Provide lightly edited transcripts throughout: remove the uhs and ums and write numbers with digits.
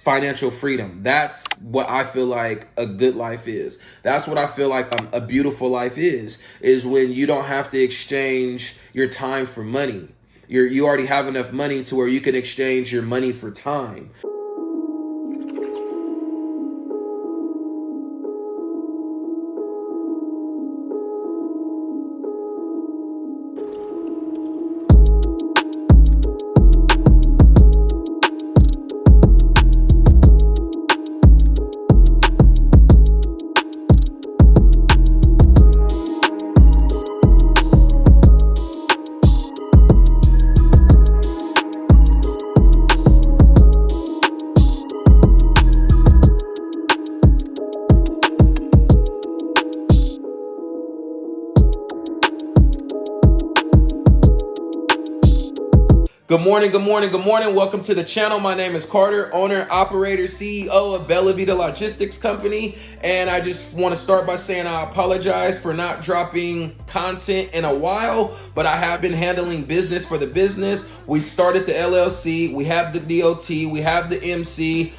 financial freedom. That's what I feel like a good life is. That's what I feel like a beautiful life is when you don't have to exchange your time for money. You already have enough money to where you can exchange your money for time. Good morning, good morning, good morning. Welcome to the channel. My name is Carter, owner, operator, CEO of Vita Logistics Company. And I just want to start by saying I apologize for not dropping content in a while, but I have been handling business for the business. We started the LLC, we have the DOT, we have the MC,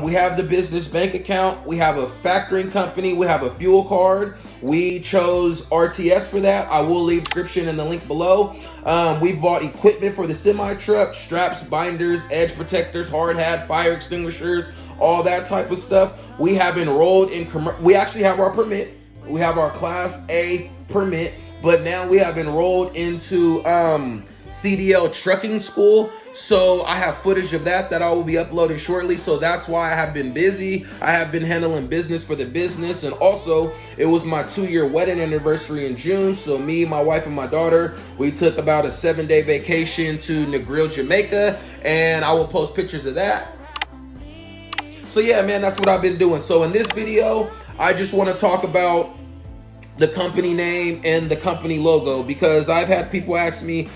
we have the business bank account, we have a factoring company, we have a fuel card. We chose RTS for that. I will leave description in the link below. We bought equipment for the semi-truck, straps, binders, edge protectors, hard hat, fire extinguishers, all that type of stuff. We have enrolled in, we actually have our permit. We have our Class A permit, but now we have enrolled into CDL trucking school. So I have footage of that I will be uploading shortly. So that's why I have been busy. I have been handling business for the business. And also it was my 2-year wedding anniversary in June. So me, my wife, and my daughter, we took about a 7-day vacation to Negril, Jamaica. And I will post pictures of that. So yeah, man, that's what I've been doing. So in this video, I just want to talk about the company name and the company logo, because I've had people ask me,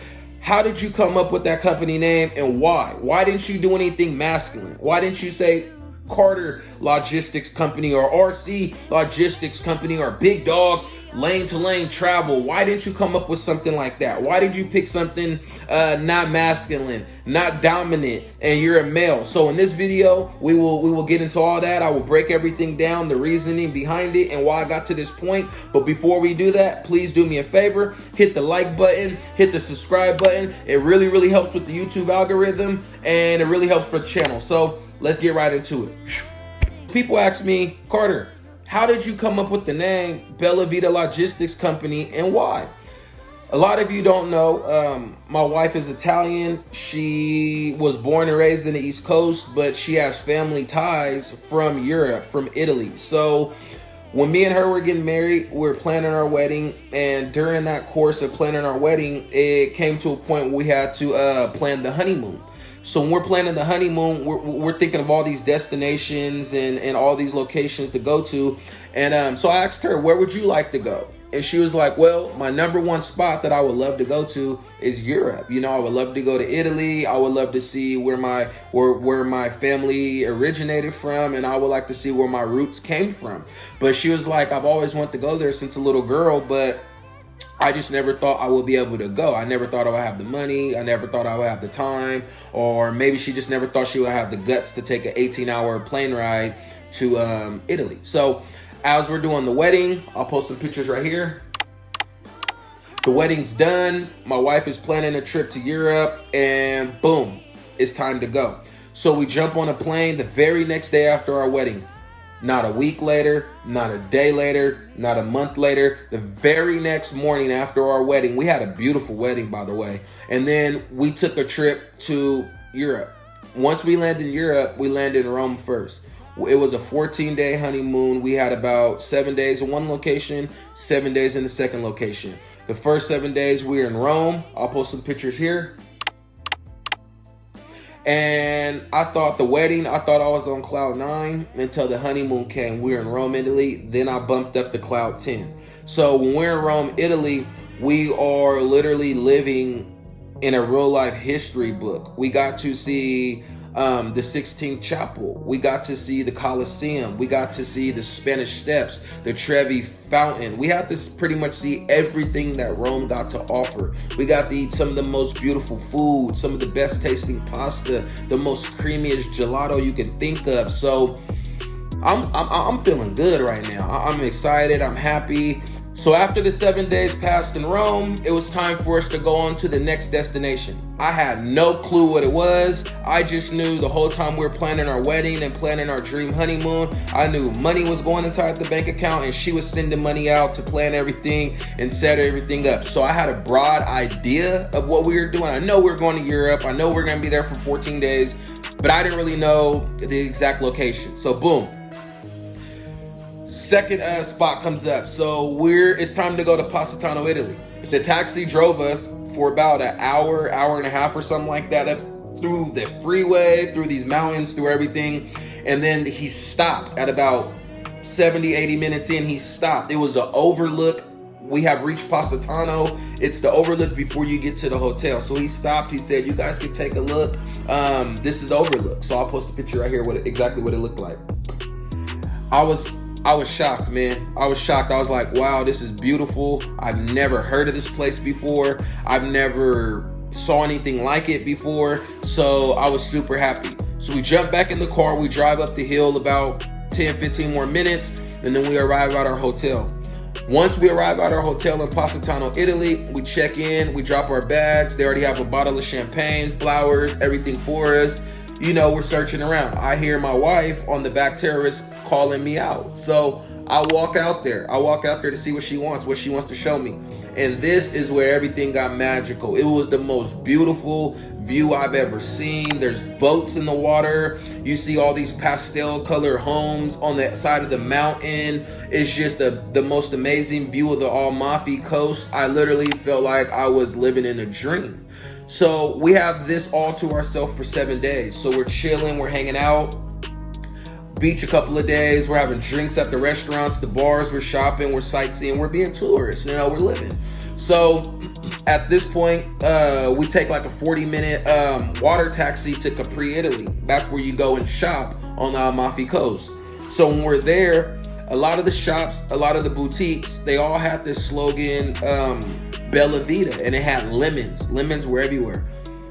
how did you come up with that company name and why? Why didn't you do anything masculine? Why didn't you say Carter Logistics Company or RC Logistics Company or Big Dog Lane to Lane Travel? Why didn't you come up with something like that? Why did you pick something not masculine, not dominant, and you're a male? So in this video, we will get into all that. I will break everything down, the reasoning behind it, and why I got to this point. But before we do that, please do me a favor, hit the like button, hit the subscribe button. It really helps with the YouTube algorithm, and it really helps for the channel. So let's get right into it. People ask me, Carter, how did you come up with the name Vita Logistics Company and why? A lot of you don't know, my wife is Italian. She was born and raised in the East Coast, but she has family ties from Europe, from Italy. So when me and her were getting married, we were planning our wedding. And during that course of planning our wedding, it came to a point where we had to plan the honeymoon. So when we're planning the honeymoon, we're thinking of all these destinations and all these locations to go to. And so I asked her, where would you like to go? And she was like, well, my number one spot that I would love to go to is Europe. You know, I would love to go to Italy. I would love to see where my family originated from, and I would like to see where my roots came from. But she was like, I've always wanted to go there since a little girl, but I just never thought I would be able to go. I never thought I would have the money. I never thought I would have the time. Or maybe she just never thought she would have the guts to take an 18-hour plane ride to Italy. So as we're doing the wedding, I'll post some pictures right here. The wedding's done. My wife is planning a trip to Europe, and boom, it's time to go. So we jump on a plane the very next day after our wedding. Not a week later, not a day later, not a month later. The very next morning after our wedding, we had a beautiful wedding, by the way. And then we took a trip to Europe. Once we landed in Europe, we landed in Rome first. It was a 14-day honeymoon. We had about 7 days in one location, 7 days in the second location. The first 7 days we were in Rome. I'll post some pictures here. And I thought I was on cloud 9 until the honeymoon came. We were in Rome, Italy. Then I bumped up to cloud 10. So when we're in Rome, Italy, we are literally living in a real life history book. We got to see the 16th Chapel. We got to see the Colosseum. We got to see the Spanish Steps, the Trevi Fountain. We had to pretty much see everything that Rome got to offer. We got to eat some of the most beautiful food, some of the best tasting pasta, the most creamiest gelato you can think of. So I'm feeling good right now. I'm excited. I'm happy. So after the 7 days passed in Rome, it was time for us to go on to the next destination. I had no clue what it was. I just knew the whole time we were planning our wedding and planning our dream honeymoon, I knew money was going inside the bank account and she was sending money out to plan everything and set everything up. So I had a broad idea of what we were doing. I know we were going to Europe. I know we we're going to be there for 14 days, but I didn't really know the exact location. So boom. Second spot comes up. So it's time to go to Positano, Italy. The taxi drove us for about an hour and a half or something like that, up through the freeway, through these mountains, through everything. And then he stopped at about 70, 80 minutes in. He stopped. It was an overlook. We have reached Positano. It's the overlook before you get to the hotel. So he stopped. He said, you guys can take a look. This is the overlook. So I'll post a picture right here, exactly what it looked like. I was shocked, man. I was shocked. I was like, wow, this is beautiful. I've never heard of this place before. I've never saw anything like it before. So I was super happy. So we jump back in the car. We drive up the hill about 10, 15 more minutes. And then we arrive at our hotel. Once we arrive at our hotel in Positano, Italy, we check in. We drop our bags. They already have a bottle of champagne, flowers, everything for us. You know, we're searching around. I hear my wife on the back terrace calling me out. So I walk out there to see what she wants to show me. And this is where everything got magical. It was the most beautiful view I've ever seen. There's boats in the water. You see all these pastel color homes on the side of the mountain. It's just the most amazing view of the Amalfi Coast. I literally felt like I was living in a dream. So we have this all to ourselves for 7 days. So we're chilling, we're hanging out, beach a couple of days, we're having drinks at the restaurants, the bars, we're shopping, we're sightseeing, we're being tourists, you know, we're living. So at this point, we take like a 40-minute water taxi to Capri, Italy. That's where you go and shop on the Amalfi Coast. So when we're there, a lot of the shops, a lot of the boutiques, they all had this slogan, Bella Vita, and it had lemons. Lemons were everywhere.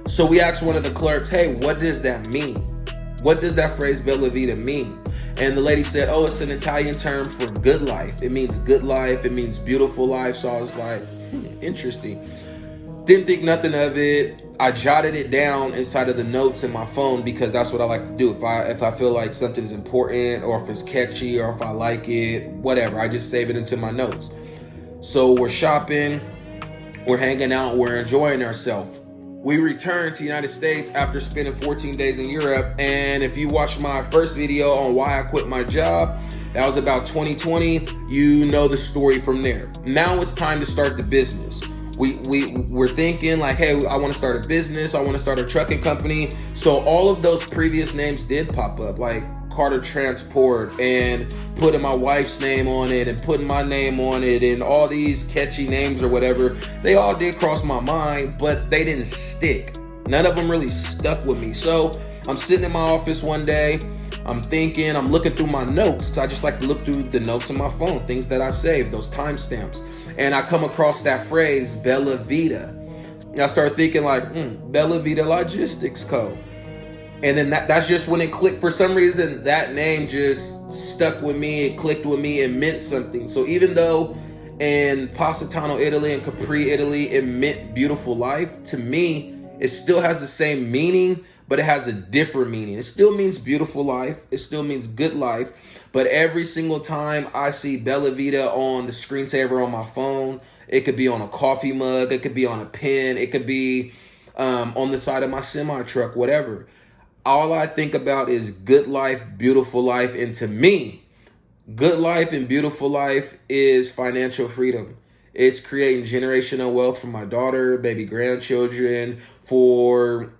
So we asked one of the clerks, hey, what does that mean? What does that phrase Bella Vita mean? And the lady said, oh, it's an Italian term for good life. It means good life. It means beautiful life. So I was like, interesting. Didn't think nothing of it. I jotted it down inside of the notes in my phone because that's what I like to do. If I feel like something's important or if it's catchy or if I like it, whatever, I just save it into my notes. So we're shopping, we're hanging out, we're enjoying ourselves. We returned to the United States after spending 14 days in Europe. And if you watched my first video on why I quit my job, that was about 2020. You know the story from there. Now it's time to start the business. We're thinking like, hey, I want to start a business. I want to start a trucking company. So all of those previous names did pop up, like Carter Transport and putting my wife's name on it and putting my name on it and all these catchy names or whatever. They all did cross my mind, but they didn't stick. None of them really stuck with me. So I'm sitting in my office one day. I'm thinking, I'm looking through my notes. I just like to look through the notes on my phone, things that I've saved, those timestamps. And I come across that phrase, Bella Vita. And I start thinking like, Bella Vita Logistics Co. And then that's just when it clicked. For some reason, that name just stuck with me. It clicked with me. It meant something. So even though in Positano, Italy and Capri, Italy, it meant beautiful life, to me, it still has the same meaning, but it has a different meaning. It still means beautiful life. It still means good life. But every single time I see Bella Vita on the screensaver on my phone, it could be on a coffee mug, it could be on a pen, it could be on the side of my semi-truck, whatever. All I think about is good life, beautiful life. And to me, good life and beautiful life is financial freedom. It's creating generational wealth for my daughter, baby grandchildren, for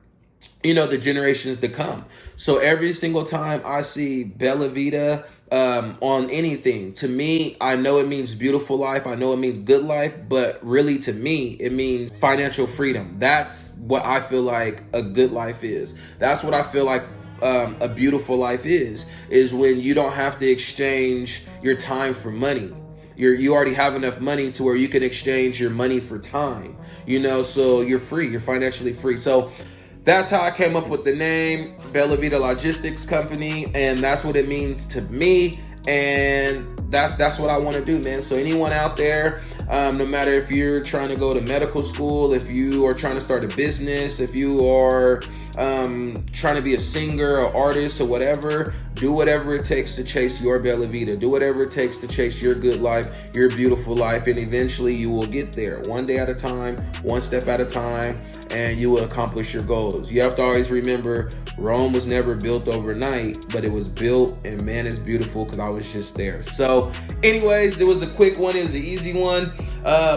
the generations to come. So every single time I see Bella Vita on anything, to me, I know it means beautiful life. I know it means good life, but really to me, it means financial freedom. That's what I feel like a good life is. That's what I feel like a beautiful life is when you don't have to exchange your time for money. You already have enough money to where you can exchange your money for time, so you're free, you're financially free. So that's how I came up with the name Bella Vita Logistics Company, and that's what it means to me. And that's what I want to do, man. So anyone out there, no matter if you're trying to go to medical school, if you are trying to start a business, if you are trying to be a singer or artist or whatever, do whatever it takes to chase your Bella Vita. Do whatever it takes to chase your good life, your beautiful life, and eventually you will get there, one day at a time, one step at a time, and you will accomplish your goals. You have to always remember, Rome was never built overnight, but it was built, and man, it's beautiful because I was just there. So anyways, it was a quick one. It was an easy one.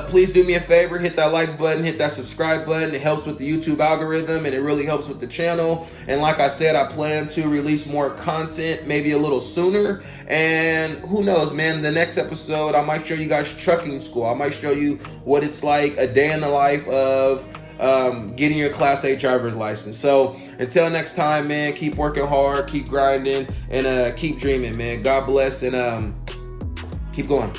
Please do me a favor, hit that like button, hit that subscribe button. It helps with the YouTube algorithm, and it really helps with the channel. And like I said, I plan to release more content, maybe a little sooner. And who knows, man, the next episode, I might show you guys trucking school. I might show you what it's like, a day in the life of getting your Class A driver's license. So until next time, man, keep working hard, keep grinding, and keep dreaming, man. God bless, and keep going.